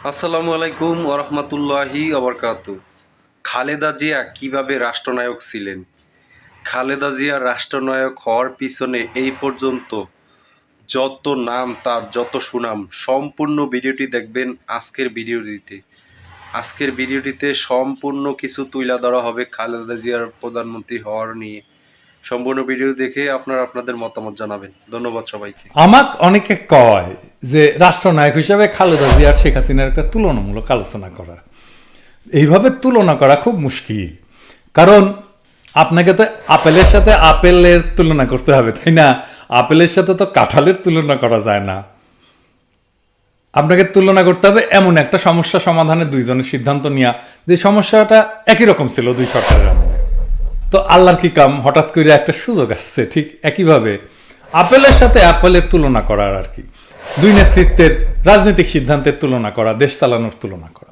আসসালামু আলাইকুম ওরহমতুল্লাহি ওবরকাতু। খালেদা জিয়া কিভাবে রাষ্ট্রনায়ক ছিলেন? খালেদা জিয়া রাষ্ট্রনায়ক হওয়ার পিছনে এই পর্যন্ত যত নাম, তার যত সুনাম, সম্পূর্ণ ভিডিওটি দেখবেন আজকের ভিডিওটিতে সম্পূর্ণ কিছু তুলে ধরা হবে খালেদা জিয়ার প্রধানমন্ত্রী হওয়ার নিয়ে। সম্পূর্ণ ভিডিও দেখে আপনারা আপনাদের মতামত জানাবেন। ধন্যবাদ সবাইকে। আমাক অনেকে কয় যে রাষ্ট্রনায়ক হিসেবে খালেদা জিয়ার শেখ হাসিনার একটা তুলনামূলক আলোচনা করা। এইভাবে তুলনা করা খুব মুশকিল, কারণ আপনাকে তো আপেলের সাথে আপেলের তুলনা করতে হবে, তাই না? আপেলের সাথে তো কাঁঠালের তুলনা করা যায় না। আপনাকে তুলনা করতে হবে এমন একটা সমস্যা সমাধানে দুইজনের সিদ্ধান্ত নেওয়া যে সমস্যাটা একই রকম ছিল দুই সরকারের আমলে। তো আল্লাহর কি কাম, হঠাৎ করে একটা সুযোগ আসছে। ঠিক একইভাবে আপেলের সাথে অ্যাপেলের তুলনা করার আর কি, দুই নেতৃত্বের রাজনৈতিক সিদ্ধান্তের তুলনা করা, দেশ চালানোর তুলনা করা।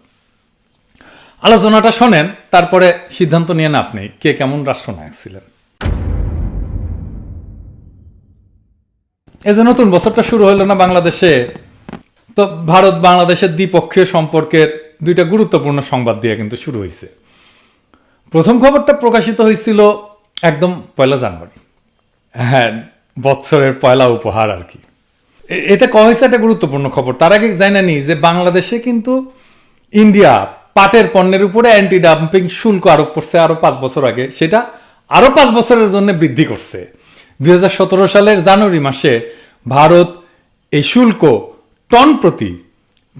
আলোচনাটা শোনেন, তারপরে সিদ্ধান্ত নিয়ে না আপনি কে কেমন রাষ্ট্রনায়ক ছিলেন। এই যে নতুন বছরটা শুরু হলো না বাংলাদেশে, তো ভারত বাংলাদেশের দ্বিপক্ষীয় সম্পর্কের দুইটা গুরুত্বপূর্ণ সংবাদ দিয়ে কিন্তু শুরু হয়েছে। প্রথম খবরটা প্রকাশিত হয়েছিল একদম 1 জানুয়ারি, হ্যাঁ, বছরের পয়লা উপহার আর কি। এতে কয়া হয়েছে একটা গুরুত্বপূর্ণ খবর। তার আগে জানানি যে বাংলাদেশে কিন্তু ইন্ডিয়া পাটের পণ্যের উপরে অ্যান্টি ডাম্পিং শুল্ক আরোপ করছে আরো 5 বছর আগে, সেটা আরো 5 বছরের জন্য বৃদ্ধি করছে। 2017 সালের জানুয়ারি মাসে ভারত এই শুল্ক টন প্রতি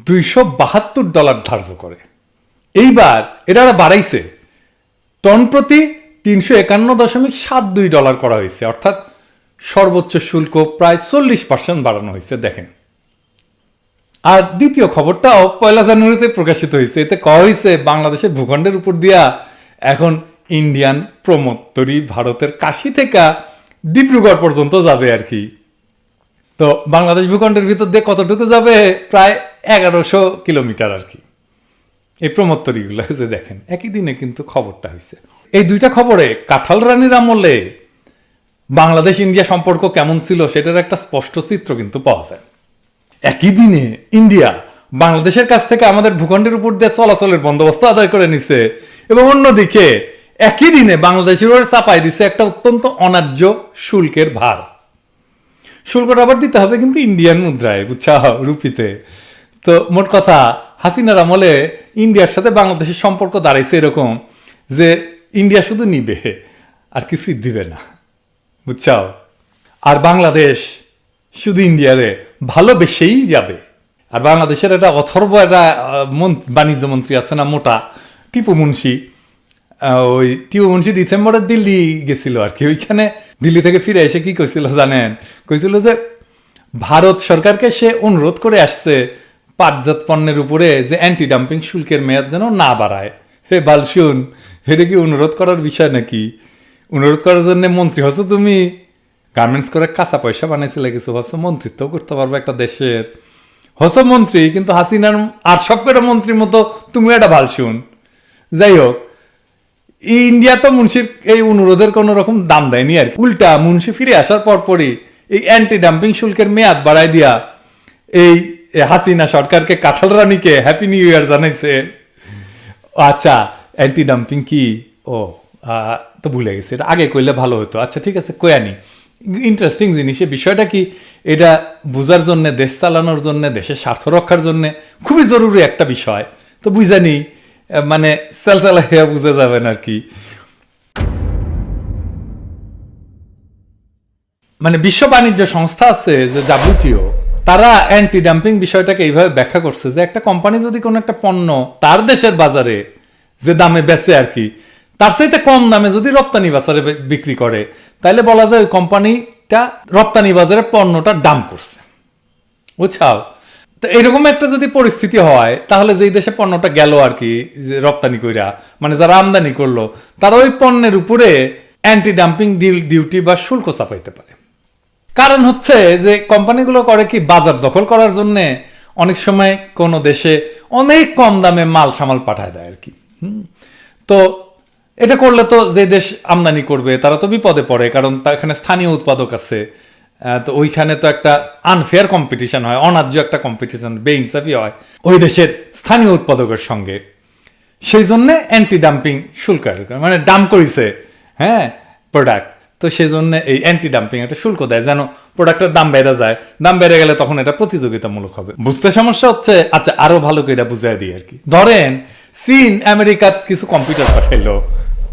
$272 ধার্য করে। এইবার এটা বাড়াইছে, টন প্রতি $351.72 করা হয়েছে, অর্থাৎ সর্বোচ্চ শুল্ক প্রায় 40% বাড়ানো হয়েছে। দেখেন, আর দ্বিতীয় খবরটাও 1 জানুয়ারিতে প্রকাশিত হয়েছে। এতে কওয়া হয়েছে বাংলাদেশের ভূখণ্ডের উপর দিয়া এখন ইন্ডিয়ান প্রমোত্তরি ভারতের কাশি থেকে ডিব্রুগড় পর্যন্ত যাবে আর কি। তো বাংলাদেশ ভূখণ্ডের ভিতর দিয়ে কতটুকু যাবে? প্রায় 1100 কিলোমিটার আর কি। এই প্রমোত্তরিগুলো যে দেখেন, একই দিনে কিন্তু খবরটা হয়েছে। এই দুইটা খবরে কাঁঠাল রানীর আমলে বাংলাদেশ ইন্ডিয়া সম্পর্ক কেমন ছিল সেটার একটা স্পষ্ট চিত্র কিন্তু পাওয়া যায়। একই দিনে ইন্ডিয়া বাংলাদেশের কাছ থেকে আমাদের ভূখণ্ডের উপর দিয়ে চলাচলের বন্দোবস্ত আদায় করে নিছে, এবং অন্যদিকে একই দিনে বাংলাদেশের উপর চাপাই দিছে একটা অত্যন্ত অন্যায্য শুল্কের ভার। শুল্কটা আবার দিতে হবে কিন্তু ইন্ডিয়ান মুদ্রায়, বুঝছা, রুপিতে। তো মোট কথা, হাসিনার আমলে ইন্ডিয়ার সাথে বাংলাদেশের সম্পর্ক দাঁড়াইছে এরকম যে ইন্ডিয়া শুধু নিবে আর কিছুই দিবে না, বুঝছাও। আর বাংলাদেশ শুধু ইন্ডিয়ারে ভালোবেসেই যাবে। আর বাংলাদেশের একটা অথর্ব একটা বাণিজ্য মন্ত্রী আছে না, মোটা, টিপু মুন্সি। ওই টিপু মুন্সি ডিসেম্বরে দিল্লি গেছিল আর কি। ওইখানে দিল্লি থেকে ফিরে এসে কি কইছিল জানেন? কইছিল যে ভারত সরকারকে সে অনুরোধ করে আসছে পাটজাত পণ্যের উপরে যে অ্যান্টি ডাম্পিং শুল্কের মেয়াদ যেন না বাড়ায়। হে বালশুন, এটা কি অনুরোধ করার বিষয় নাকি? অনুরোধ করার জন্য মন্ত্রী হচ্ছে তুমি? গার্মেন্টস করে কাঁচা পয়সা বানাইছিলে কিছু, ভাবছো মন্ত্রিত্ব করতে পারবে একটা দেশের? হস মন্ত্রী, কিন্তু হাসিনার আর সব কটা মন্ত্রীর মতো তুমি একটা ভালশুন। যাই হোক, ইন্ডিয়া তো মুন্সির এই অনুরোধের কোন রকম দাম দেয়নি আর কি। উল্টা মুন্সি ফিরে আসার পরপরই এই অ্যান্টি ডাম্পিং শুল্কের মেয়াদ বাড়াই দিয়া এই হাসিনা সরকারকে, কাঁঠাল রানীকে হ্যাপি নিউ ইয়ার জানাইছে। আচ্ছা, অ্যান্টি ডাম্পিং কি? ও তো ভুলে গেছি, এটা আগে কইলে ভালো হতো। আচ্ছা ঠিক আছে, কয়ানি। ইন্টারেস্টিং জিনিস। বিষয়টা কি, এটা বুঝার জন্য, দেশ চালানোর জন্য, দেশের স্বার্থ রক্ষার জন্য খুবই জরুরি একটা বিষয়। তো বুঝানি, মানে চালচালা বুঝে যাবেন আর কি। মানে বিশ্ব বাণিজ্য সংস্থা আছে যে WTO, তারা অ্যান্টি ডাম্পিং বিষয়টাকে এইভাবে ব্যাখ্যা করছে যে একটা কোম্পানি যদি কোনো একটা পণ্য তার দেশের বাজারে যে দামে বেচে আর কি, তার চাইতে কম দামে যদি রপ্তানি বাজারে বিক্রি করে, তাহলে বলা যায় ওই কোম্পানিটা রপ্তানি বাজারে পণ্যটা ডাম্প করছে, বুঝছাও। তো এরকম একটা যদি পরিস্থিতি হয়, তাহলে যেই দেশে পণ্যটা গেল আর কি, যে রপ্তানি কইরা, মানে যারা আমদানি করলো, তারা ওই পণ্যের উপরে অ্যান্টি ডাম্পিং ডিউটি বা শুল্ক চাপাইতে পারে। কারণ হচ্ছে যে কোম্পানিগুলো করে কি, বাজার দখল করার জন্য অনেক সময় কোনো দেশে অনেক কম দামে মাল সামাল পাঠায় দেয় আর কি। তো এটা করলে তো যে দেশ আমদানি করবে তারা তো বিপদে পড়ে, কারণ তার এখানে স্থানীয় উৎপাদক আছে, তো ওইখানে তো একটা আনফেয়ার কম্পিটিশন হয়, অন্যায্য একটা কম্পিটিশন, বেইনসাফি হয় ওই দেশের স্থানীয় উৎপাদকের সঙ্গে। সেই জন্যে অ্যান্টি ডাম্পিং শুল্ক মানে ডাম্প করেছে হ্যাঁ প্রোডাক্ট, তো সেই জন্য এই অ্যান্টি ডাম্পিং একটা শুল্ক দেয় যেন প্রোডাক্টের দাম বেড়ে যায়। দাম বেড়ে গেলে তখন এটা প্রতিযোগিতামূলক হবে। বুঝতে সমস্যা হচ্ছে? আচ্ছা আরো ভালো করে এটা বুঝাই দিই আর কি। ধরেন চীন আমেরিকার কিছু কম্পিউটার পাঠাইলো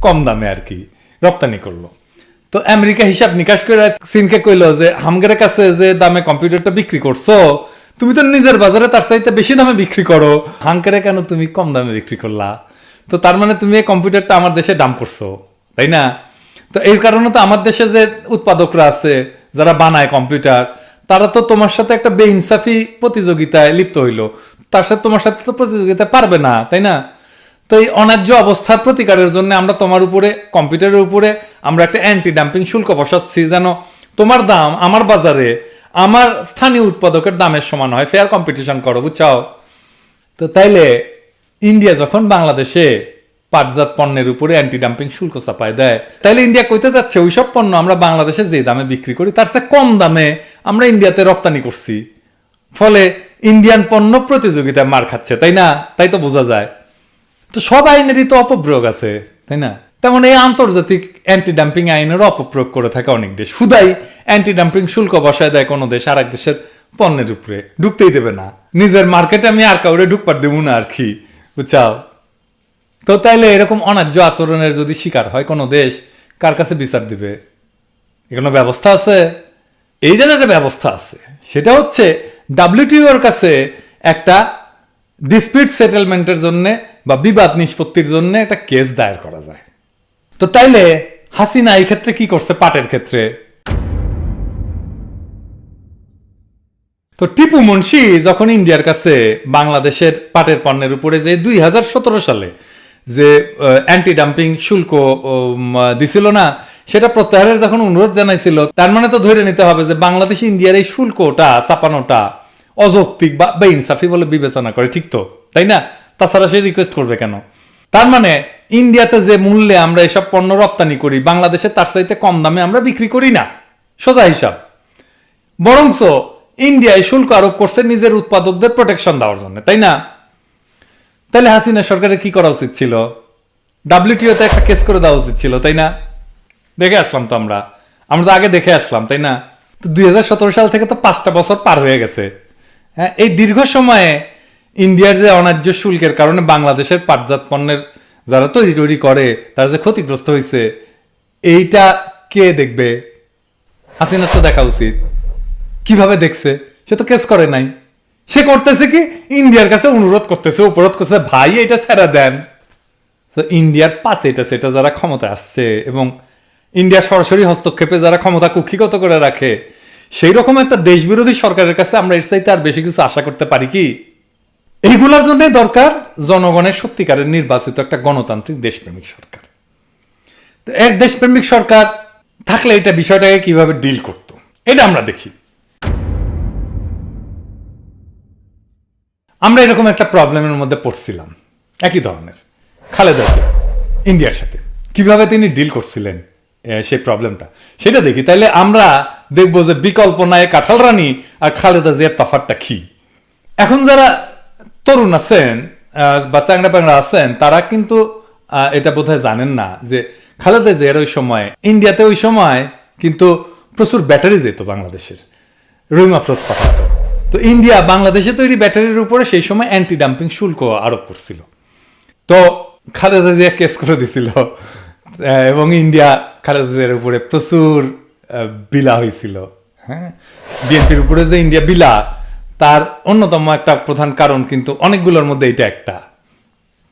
কম দামে আর কি, রপ্তানি করলো। তো আমেরিকা হিসাব নিকাশ করে চীনকে কইলো যে হামগের কাছে যে দামে কম্পিউটারটা বিক্রি করছো, তুমি তো নিজের বাজারে তার চাইতে বেশি দামে বিক্রি করো, হাঙ্কেরে কেন তুমি কম দামে বিক্রি করলা? তো তার মানে তুমি এই কম্পিউটারটা আমার দেশে দাম করছো, তাই না? তো এই কারণে তো আমার দেশে যে উৎপাদকরা আছে যারা বানায় কম্পিউটার, তারা তো তোমার সাথে একটা বেইনসাফি প্রতিযোগিতায় লিপ্ত হইলো, তার সাথে তোমার সাথে তো প্রতিযোগিতা পারবে না, তাই না? তো এই অন্যায্য অবস্থার প্রতিকারের জন্য আমরা তোমার উপরে, কম্পিউটারের উপরে আমরা একটা অ্যান্টি ডাম্পিং শুল্ক বসাচ্ছি যেন তোমার দাম আমার বাজারে আমার স্থানীয় উৎপাদকের দামের সমান হয়, ফেয়ার কম্পিটিশন করো, বুঝছাও? তো তাইলে ইন্ডিয়া যখন বাংলাদেশে পাটজাত পণ্যের উপরে অ্যান্টি ডাম্পিং শুল্ক চাপায় দেয়, তাইলে ইন্ডিয়া কইতে যাচ্ছে ওইসব পণ্য আমরা বাংলাদেশে যে দামে বিক্রি করি তার চেয়ে কম দামে আমরা ইন্ডিয়াতে রপ্তানি করছি, ফলে ইন্ডিয়ান পণ্য প্রতিযোগিতায় মার খাচ্ছে, তাই না? তাই তো বোঝা যায়। তো সব আইনেরই তো অপপ্রয়োগ আছে, তাই না? তেমন এই আন্তর্জাতিক অ্যান্টি ডাম্পিং আইনেরও অপপ্রয়োগ করে থাকে অনেক দেশ। শুধাই অ্যান্টি ডাম্পিং শুল্ক বসায় দেয় কোনো দেশ আর এক দেশের পণ্যের উপরে, ঢুকতেই দেবে না। নিজের মার্কেটে আমি আর কাউরে ঢুকপার দেবো না আর কি, বুঝছাও? তো তাইলে এরকম অন্যায্য আচরণের যদি শিকার হয় কোনো দেশ, কার কাছে বিচার দিবে? এখানে ব্যবস্থা আছে? এই জন্য একটা ব্যবস্থা আছে, সেটা হচ্ছে ডাব্লিউটিওর কাছে একটা ডিসপিউট সেটেলমেন্টের জন্য বা বিবাদ নিষ্পত্তির জন্য একটা কেস দায়ের করা যায়। তো তাইলে হাসিনা এই ক্ষেত্রে কি করছে পাটের ক্ষেত্রে? তো টিপু মুন্সি যখন ইন্ডিয়ার কাছে বাংলাদেশের পাটের পণ্যের উপরে যে 2017 সালে যে অ্যান্টি ডাম্পিং শুল্ক দিছিল না, সেটা প্রত্যাহারের যখন অনুরোধ জানাইছিল, তার মানে তো ধরে নিতে হবে যে বাংলাদেশ ইন্ডিয়ার এই শুল্কটা চাপানোটা অযৌক্তিক বা বেইনসাফি বলে বিবেচনা করে, ঠিক তো, তাই না? তাছাড়া সে রিকোয়েস্ট করবে কেন? তার মানে ইন্ডিয়াতে যে মূল্যে আমরা এসব পণ্য রপ্তানি করি, বাংলাদেশে তার চাইতে কম দামে আমরা বিক্রি করি না, সোজা হিসাব। বরঞ্চ ইন্ডিয়া এই শুল্ক আরোপ করছে নিজের উৎপাদকদের প্রোটেকশন দেওয়ার জন্য, তাই না? তাহলে হাসিনা সরকারের কি করা উচিত ছিল? ডাব্লিউটিওতে একটা কেস করে দেওয়া উচিত ছিল, তাই না? দেখে আসলাম তো আমরা তো আগে দেখে আসলাম, তাই না? তো 2017 সাল থেকে তো 5টা বছর পার হয়ে গেছে। হ্যাঁ, এই দীর্ঘ সময়ে ইন্ডিয়ার যে অন্যায্য শুল্কের কারণে বাংলাদেশের পাটজাত পণ্যের যারা তৈরি করে তারা যে ক্ষতিগ্রস্ত হয়েছে, এইটা কে দেখবে? হাসিনার তো দেখা উচিত। কিভাবে দেখছে? সে তো কেস করে নাই। সে করতেছে কি, ইন্ডিয়ার কাছে অনুরোধ করতেছে, উপরোধ করছে, ভাই এটা ছেড়ে দেন। তো ইন্ডিয়ার পাশে এটা সেটা যারা ক্ষমতা আসছে এবং ইন্ডিয়ার সরাসরি হস্তক্ষেপে যারা ক্ষমতা কুক্ষিগত করে রাখে, সেই রকম একটা দেশবিরোধী সরকারের কাছে আমরা এর চাইতে আর বেশি কিছু আশা করতে পারি কি? এইগুলোর জন্য দরকার জনগণের সত্যিকারের নির্বাচিত একটা গণতান্ত্রিক দেশপ্রেমিক সরকার। তো এক দেশপ্রেমিক সরকার থাকলে এটা বিষয়টাকে কিভাবে ডিল করত, এটা আমরা দেখি। আমরা এরকম একটা প্রবলেমের মধ্যে পড়ছিলাম, একই ধরনের। খালেদা জিয়া ইন্ডিয়ার সাথে কিভাবে তিনি ডিল করছিলেন সেই প্রবলেমটা, সেটা দেখি। তাইলে আমরা দেখবো যে বিকল্প নাই কাঁঠাল রানী আর খালেদা জিয়ার তফাৎটা কি। এখন যারা তরুণ আছেন বা চাংড়া প্যাংড়া আছেন, তারা কিন্তু এটা বোধহয় জানেন না যে খালেদা জিয়ার ওই সময় ইন্ডিয়াতে ওই সময় কিন্তু প্রচুর ব্যাটারি যেত বাংলাদেশের, রুইম আফরোজ পাঠাতো। তো ইন্ডিয়া বাংলাদেশে তৈরি ব্যাটারির উপরে সেই সময় অ্যান্টি ডাম্পিং শুল্ক আরোপ করছিল। তো খালেদা জিয়া কেস করে দিছিল এবং ইন্ডিয়া খালেদা জিয়ার উপরে প্রচুর বিলা হয়েছিল। হ্যাঁ, বিএনপির উপরে যে ইন্ডিয়া বিলা, তার অন্যতম একটা প্রধান কারণ কিন্তু অনেকগুলোর মধ্যে এটা একটা।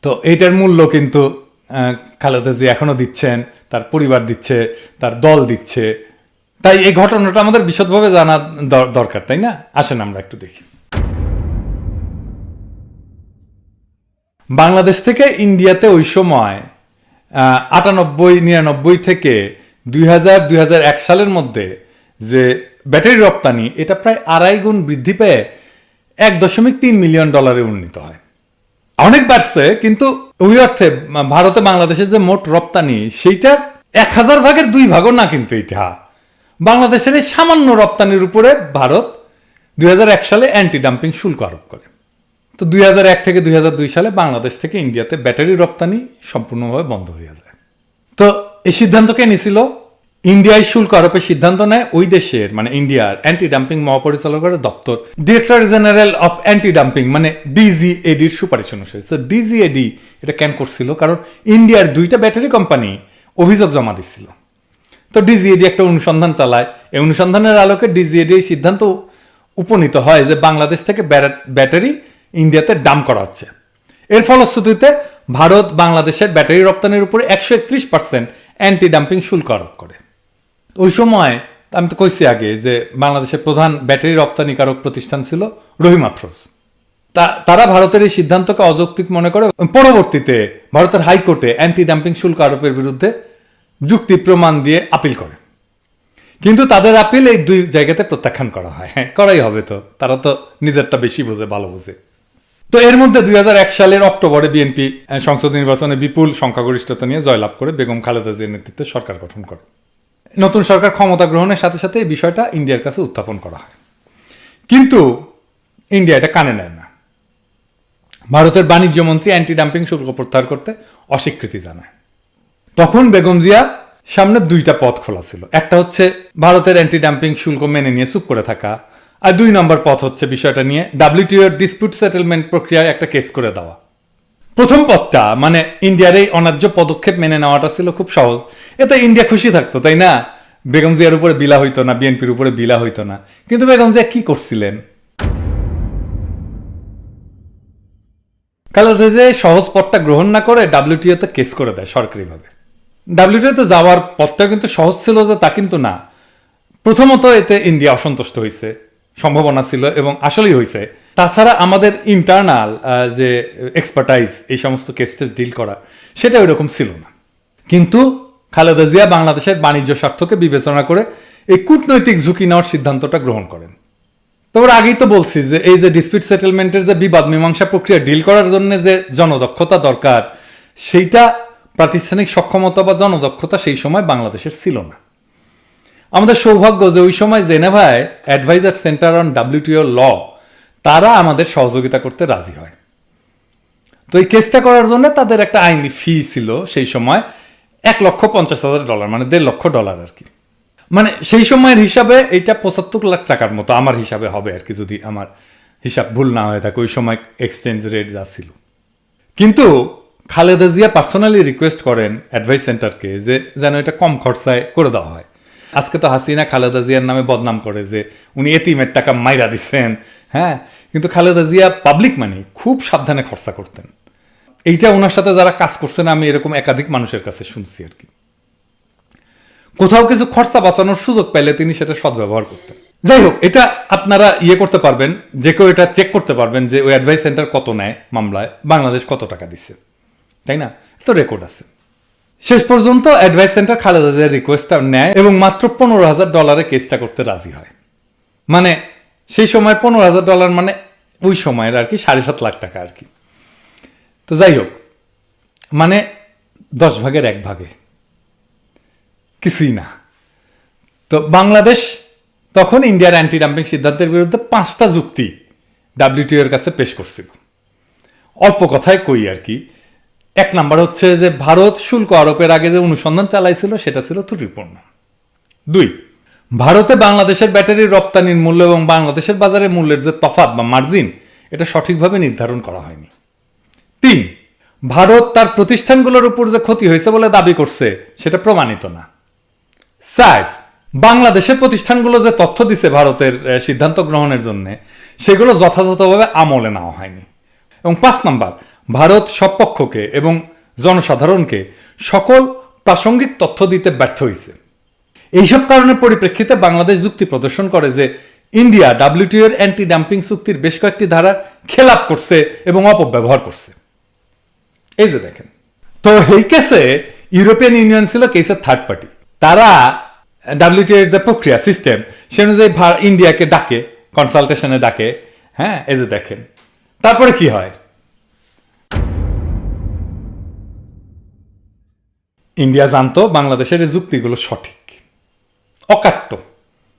তো এইটার মূল্য কিন্তু খালেদা জিয়া এখনো দিচ্ছেন, তার পরিবার দিচ্ছে, তার দল দিচ্ছে। তাই এই ঘটনাটা আমাদের বিশদভাবে জানা দরকার, তাই না? আসেন আমরা একটু দেখি। বাংলাদেশ থেকে ইন্ডিয়াতে ওই সময় 98-99 থেকে 2000-2001 সালের মধ্যে যে ব্যাটারি রপ্তানি, এটা প্রায় 2.5 গুণ বৃদ্ধি পেয়ে $1.3 মিলিয়ন উন্নীত হয়। অনেক বাড়ছে, কিন্তু ওই অর্থে ভারতে বাংলাদেশের যে মোট রপ্তানি সেইটার 1000 ভাগের 2 ভাগও না, কিন্তু এটা বাংলাদেশের এই সামান্য রপ্তানির উপরে ভারত 2001 সালে অ্যান্টি ডাম্পিং শুল্ক আরোপ করে। তো 2001 থেকে 2002 সালে বাংলাদেশ থেকে ইন্ডিয়াতে ব্যাটারি রপ্তানি সম্পূর্ণভাবে বন্ধ হয়ে যায়। তো এই সিদ্ধান্ত কে নিছিল? ইন্ডিয়ায় শুল্ক আরোপের সিদ্ধান্ত নেয় ওই দেশের মানে ইন্ডিয়ার অ্যান্টি ডাম্পিং মহাপরিচালকের দপ্তর, director general of anti dumping মানে ডিজিএডির সুপারিশ অনুসারে। তো ডিজিএডি এটা কেন করছিল? কারণ ইন্ডিয়ার 2টা ব্যাটারি কোম্পানি অভিযোগ জমা দিচ্ছিল। তো ডিজিএডি একটা অনুসন্ধান চালায়। এই অনুসন্ধানের আলোকে ডিজিএডি এই সিদ্ধান্ত উপনীত হয় যে বাংলাদেশ থেকে ব্যাটারি ইন্ডিয়াতে ডাম্প করা হচ্ছে। এর ফলশ্রুতিতে ভারত বাংলাদেশের ব্যাটারি রপ্তানির উপরে 131% অ্যান্টি ডাম্পিং শুল্ক আরোপ করে। ওই সময় আমি তো কইছি আগে যে বাংলাদেশের প্রধান ব্যাটারি রপ্তানিকারক প্রতিষ্ঠান ছিল রহিম আফরোজ। তারা ভারতের এই সিদ্ধান্তকে অযৌক্তিক মনে করে পরবর্তীতে ভারতের হাইকোর্টে অ্যান্টি ডাম্পিং শুল্ক আরোপের বিরুদ্ধে যুক্তি প্রমাণ দিয়ে আপিল করে। কিন্তু তাদের আপিল এই 2 জায়গাতে প্রত্যাখ্যান করা হয়। হ্যাঁ, করাই হবে, তো তারা তো নিজেরটা বেশি বোঝে, ভালো বোঝে। তো এর মধ্যে 2001 সালের অক্টোবরে বিএনপি সংসদ নির্বাচনে বিপুল সংখ্যাগরিষ্ঠতা নিয়ে জয়লাভ করে বেগম খালেদা জিয়ার নেতৃত্বে সরকার গঠন করে। নতুন সরকার ক্ষমতা গ্রহণের সাথে সাথে এই বিষয়টা ইন্ডিয়ার কাছে উত্থাপন করা হয়, কিন্তু ইন্ডিয়া এটা কানে নেয় না। ভারতের বাণিজ্য মন্ত্রী অ্যান্টি ডাম্পিং শুল্ক প্রত্যাহার করতে অস্বীকৃতি জানায়। তখন বেগম জিয়া সামনে 2টা পথ খোলা ছিল। একটা হচ্ছে ভারতের অ্যান্টি ডাম্পিং শুল্ক মেনে নিয়ে চুপ করে থাকা, আর 2 নম্বর পথ হচ্ছে বিষয়টা নিয়ে WTO ডিসপিউট সেটেলমেন্ট প্রক্রিয়ায় একটা কেস করে দেওয়া। প্রথম পথটা মানে ইন্ডিয়ার এই অন্যায্য পদক্ষেপ মেনে নেওয়াটা ছিল খুব সহজ। এতে ইন্ডিয়া খুশি থাকতো, তাই না? বেগম জিয়ার উপরে বিলা হইতো না, বিএনপির উপরে বিলা হইতো না। কিন্তু বেগম জিয়া কি করছিলেন? খালেদা জিয়া সহজ পথটা গ্রহণ না করে WTO তে কেস করে দেয় সরকারিভাবে। WTO তে যাওয়ার পথটা কিন্তু সহজ ছিল যে তা কিন্তু না। প্রথমত এতে ইন্ডিয়া অসন্তুষ্ট হয়েছে, সম্ভাবনা ছিল এবং আসলেই হয়েছে। তাছাড়া আমাদের ইন্টারনাল যে এক্সপার্টাইজ এই সমস্ত কেসটেস ডিল করা সেটা ওইরকম ছিল না। কিন্তু খালেদা জিয়া বাংলাদেশের বাণিজ্য স্বার্থকে বিবেচনা করে এই কূটনৈতিক ঝুঁকি নেওয়ার সিদ্ধান্তটা গ্রহণ করেন। তবে আগেই তো বলছি যে এই যে ডিসপিউট সেটেলমেন্টের যে বিবাদ মীমাংসা প্রক্রিয়া ডিল করার জন্য যে জনদক্ষতা দরকার, সেইটা প্রাতিষ্ঠানিক সক্ষমতা বা জনদক্ষতা সেই সময় বাংলাদেশের ছিল না। আমাদের সৌভাগ্য যে ওই সময় জেনেভায় অ্যাডভাইজার সেন্টার অন WTO ল তারা আমাদের সহযোগিতা করতে রাজি হয়। তো এই কেসটা করার জন্য তাদের একটা আইনি ফি ছিল সেই সময় $1,50,000, মানে $1.5 লক্ষ আর কি। মানে সেই সময়ের হিসাবে এইটা 75 লাখ টাকার মতো আমার হিসাবে হবে আর কি, যদি আমার হিসাব ভুল না হয়ে থাকে ওই সময় এক্সচেঞ্জ রেট যা ছিল। কিন্তু খালেদা জিয়া পার্সোনালি রিকোয়েস্ট করেন অ্যাডভাইস সেন্টারকে যে যেন এটা কম খরচায় করে দেওয়া হয়। আজকে তো হাসিনা খালেদা জিয়ার নামে বদনাম করে যে উনি এতিমের টাকা মাইরা দিচ্ছেন, হ্যাঁ, কিন্তু খালেদা জিয়া পাবলিক মানি খুব সাবধানে খরচা করতেন। এইটা ওনার সাথে যারা কাজ করছেন আমি এরকম একাধিক মানুষের কাছে শুনছি আর কি। কোথাও কিছু খরচা বাঁচানোর সুযোগ পাইলে তিনি সেটা সদ্ব্যবহার করতেন। যাই হোক, এটা আপনারা করতে পারবেন, যে কেউ এটা চেক করতে পারবেন যে ওই অ্যাডভাইস সেন্টার কত নেয় মামলায়, বাংলাদেশ কত টাকা দিচ্ছে, তাই না? তো রেকর্ড আছে। শেষ পর্যন্ত অ্যাডভাইস সেন্টার খালেদা জিয়ার রিকোয়েস্টটা নেয় এবং মাত্র $15,000 কেসটা করতে রাজি হয়। মানে সেই সময় $15,000 মানে ওই সময়ের আর কি 7.5 লাখ টাকা আর কি। তো যাই হোক, মানে 10 ভাগের 1 ভাগে কিছুই না। তো বাংলাদেশ তখন ইন্ডিয়ার অ্যান্টি ডাম্পিং সিদ্ধান্তের বিরুদ্ধে 5টা যুক্তি WTO এর কাছে পেশ করছিল। অল্প কথায় কই আর কি। 1 নাম্বার হচ্ছে যে ভারত শুল্ক আরোপের আগে যে অনুসন্ধান চালাইছিল সেটা ছিল ত্রুটিপূর্ণ। 2, ভারতে বাংলাদেশের ব্যাটারির রপ্তানির মূল্য এবং বাংলাদেশের বাজারে মূল্যের যে তফাৎ বা মার্জিন এটা সঠিকভাবে নির্ধারণ করা হয়নি। 3, ভারত তার প্রতিষ্ঠানগুলোর উপর যে ক্ষতি হয়েছে বলে দাবি করছে সেটা প্রমাণিত না। 4, বাংলাদেশের প্রতিষ্ঠানগুলো যে তথ্য দিছে ভারতের সিদ্ধান্ত গ্রহণের জন্য সেগুলো যথাযথভাবে আমলে নেওয়া হয়নি। এবং 5 নাম্বার, ভারত সব পক্ষকে এবং জনসাধারণকে সকল প্রাসঙ্গিক তথ্য দিতে ব্যর্থ হয়েছে। এইসব কারণের পরিপ্রেক্ষিতে বাংলাদেশ যুক্তি প্রদর্শন করে যে ইন্ডিয়া WTO এর অ্যান্টি ডাম্পিং চুক্তির বেশ কয়েকটি ধারার খেলাপ করছে এবং অপব্যবহার করছে। এই যে দেখেন, তো এই কেসে ইউরোপিয়ান ইউনিয়ন ছিল কেসের থার্ড পার্টি। তারা WTO এর যে প্রক্রিয়া সিস্টেম সে অনুযায়ী ইন্ডিয়াকে ডাকে, কনসালটেশনে ডাকে। হ্যাঁ, এই যে দেখেন, তারপরে কি হয়, ইন্ডিয়া জানতো বাংলাদেশের এই যুক্তিগুলো সঠিক, অকাট্য।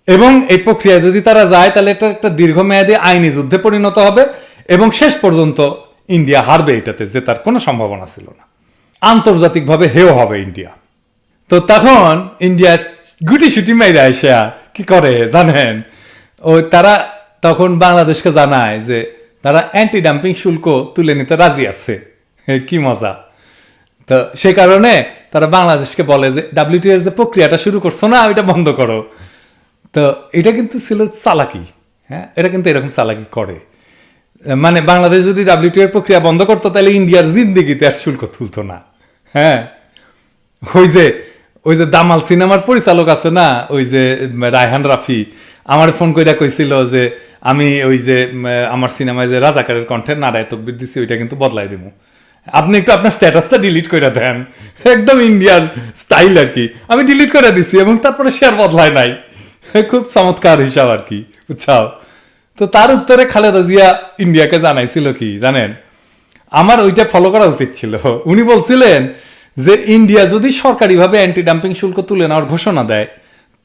এবং এই প্রক্রিয়ায় যদি তারা যায় তাহলে এটা একটা দীর্ঘমেয়াদী আইনি যুদ্ধে পরিণত হবে এবং শেষ পর্যন্ত ইন্ডিয়া হারবে, এটাতে জেতার কোনো সম্ভাবনা ছিল না। আন্তর্জাতিকভাবে হেও হবে ইন্ডিয়া। তো তখন ইন্ডিয়া গুটি সুটি মেরে আসা কি করে জানেন, তারা তখন বাংলাদেশকে জানায় যে তারা অ্যান্টি ডাম্পিং শুল্ক তুলে নিতে রাজি আছে। কি মজা! তো সে কারণে তারা বাংলাদেশকে বলে যে ডাব্লিউটিও এর যে প্রক্রিয়াটা শুরু করছো না, ওইটা বন্ধ করো। তো এটা কিন্তু ছিল চালাকি। হ্যাঁ, এটা কিন্তু এরকম চালাকি করে, মানে বাংলাদেশ যদি ডাব্লিউটিও এর প্রক্রিয়া বন্ধ করতো তাহলে ইন্ডিয়ার জিন্দিগিতে আর শুল্ক তুলতো না। হ্যাঁ, ওই যে দামাল সিনেমার পরিচালক আছে না, ওই যে রায়হান রাফি, আমার ফোন কইরা কইছিল যে আমি ওই যে আমার সিনেমায় যে রাজাকারের কণ্ঠে নারায় তকবির দিচ্ছি ওইটা কিন্তু বদলাই দিব, আপনি একটু আপনার স্ট্যাটাসটা ডিলিট করে দেন। একদম ইন্ডিয়ান স্টাইল আর কি। আমি ডিলিট করে দিছি এবং তারপরে শেয়ার বদলায় নাই। খুব চমৎকার হিসাব আর কি, বুঝছাও। তো তার উত্তরে খালেদা জিয়া ইন্ডিয়াকে জানাইছিল কি জানেন, আমার ওইটা ফলো করা উচিত ছিল। উনি বলছিলেন যে ইন্ডিয়া যদি সরকারিভাবে অ্যান্টি ডাম্পিং শুল্ক তুলে নেওয়ার ঘোষণা দেয়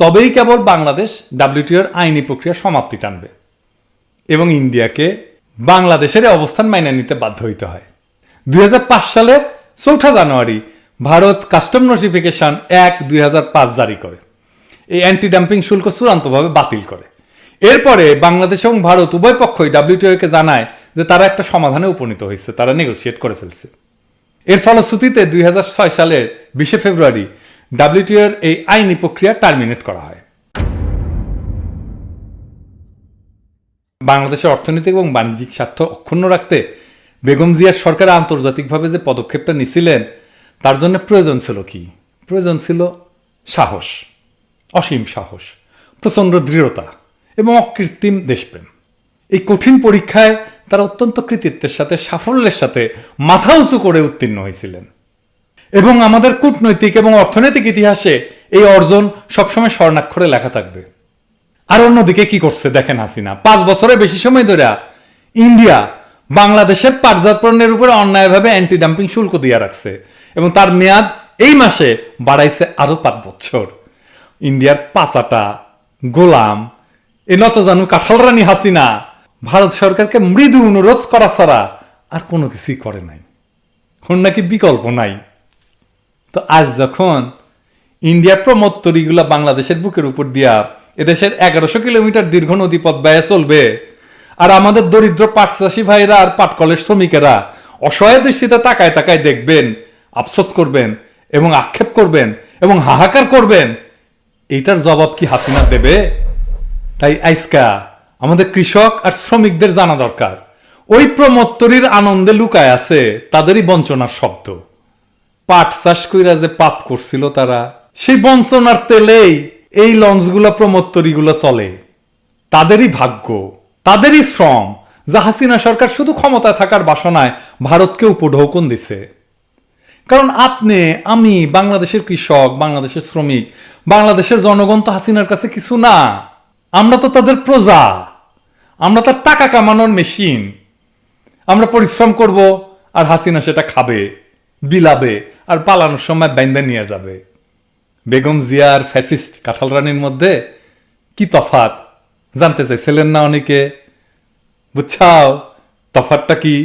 তবেই কেবল বাংলাদেশ ডাব্লিউটিওর আইনি প্রক্রিয়া সমাপ্তি টানবে এবং ইন্ডিয়াকে বাংলাদেশের অবস্থান মাইনে নিতে বাধ্য হইতে হয়। 2005 সালের 4 জানুয়ারি ভারত কাস্টম নোটিফিকেশন 1/2005 জারি করে এই অ্যান্টি ডাম্পিং শুল্ক চূড়ান্তভাবে বাতিল করে। এরপরে বাংলাদেশ এবং ভারত উভয় পক্ষই ডাব্লিউটিওকে জানায় যে তারা একটা সমাধানে উপনীত হয়েছে, তারা নেগোসিয়েট করে ফেলছে। এর ফলশ্রুতিতে 2006 সালের 20 ফেব্রুয়ারি ডাব্লিউটিওর এই আইনি প্রক্রিয়া টার্মিনেট করা হয়। বাংলাদেশের অর্থনৈতিক এবং বাণিজ্যিক স্বার্থ অক্ষুণ্ণ রাখতে বেগম জিয়ার সরকার আন্তর্জাতিকভাবে যে পদক্ষেপটা নিছিলেন তার জন্য প্রয়োজন ছিল কি? প্রয়োজন ছিল সাহস, অসীম সাহস, প্রচণ্ড দৃঢ়তা এবং অকৃত্রিম দেশপ্রেম। এই কঠিন পরীক্ষায় তারা অত্যন্ত কৃতিত্বের সাথে, সাফল্যের সাথে মাথা উঁচু করে উত্তীর্ণ হয়েছিলেন এবং আমাদের কূটনৈতিক এবং অর্থনৈতিক ইতিহাসে এই অর্জন সবসময় স্বর্ণাক্ষরে লেখা থাকবে। আর অন্যদিকে কি করছে দেখেন হাসিনা, 5 বছরের বেশি সময় ধরে ইন্ডিয়া বাংলাদেশের পাটজাত পণ্যের উপরে অন্যায়ভাবে অ্যান্টি ডাম্পিং শুল্ক দিয়ে রাখছে এবং তার মেয়াদ এই মাসে বাড়াইছে আরো 5 বছর। ইন্ডিয়ার পাচাটা গোলাম এ নতজানু কাঁঠাল রানী হাসিনা ভারত সরকারকে মৃদু অনুরোধ করা ছাড়া আর কোনো কিছুই করে নাই, ওর নাকি বিকল্প নাই। তো আজ যখন ইন্ডিয়ার প্রমোত্তরীগুলা বাংলাদেশের বুকের উপর দিয়া এদেশের 1100 কিলোমিটার দীর্ঘ নদীপথ ব্যয় চলবে আর আমাদের দরিদ্র পাট চাষী ভাইরা আর পাটকলের শ্রমিকেরা অসহায় দৃষ্টিতে তাকায় তাকায় দেখবেন, আফসোস করবেন এবং আক্ষেপ করবেন এবং হাহাকার করবেন, এইটার জবাব কি হাসিনা দেবে? তাই আজকা আমাদের কৃষক আর শ্রমিকদের জানা দরকার ওই প্রমোত্তরীর আনন্দে লুকায় আছে তাদেরই বঞ্চনার শব্দ। পাট চাষ কইরা যে পাপ করছিল তারা, সেই বঞ্চনার তেলেই এই লঞ্চগুলো প্রমোত্তরীগুলো চলে। তাদেরই ভাগ্য, তাদেরই শ্রম যা হাসিনা সরকার শুধু ক্ষমতায় থাকার বাসনায় ভারতকে উপঢৌকন দিছে। কারণ আপনি, আমি, বাংলাদেশের কৃষক, বাংলাদেশের শ্রমিক, বাংলাদেশের জনগণ তো হাসিনার কাছে কিছু না। আমরা তো তাদের প্রজা, আমরা তার টাকা কামানোর মেশিন। আমরা পরিশ্রম করব আর হাসিনা সেটা খাবে, বিলাবে আর পালানোর সময় বাইন্দা নিয়ে যাবে। বেগম জিয়া আর ফ্যাসিস্ট কাঁঠাল রানীর মধ্যে কি তফাৎ জানতে চাইছিলেন না অনেকে? বুঝছাও তফাৎটা কি?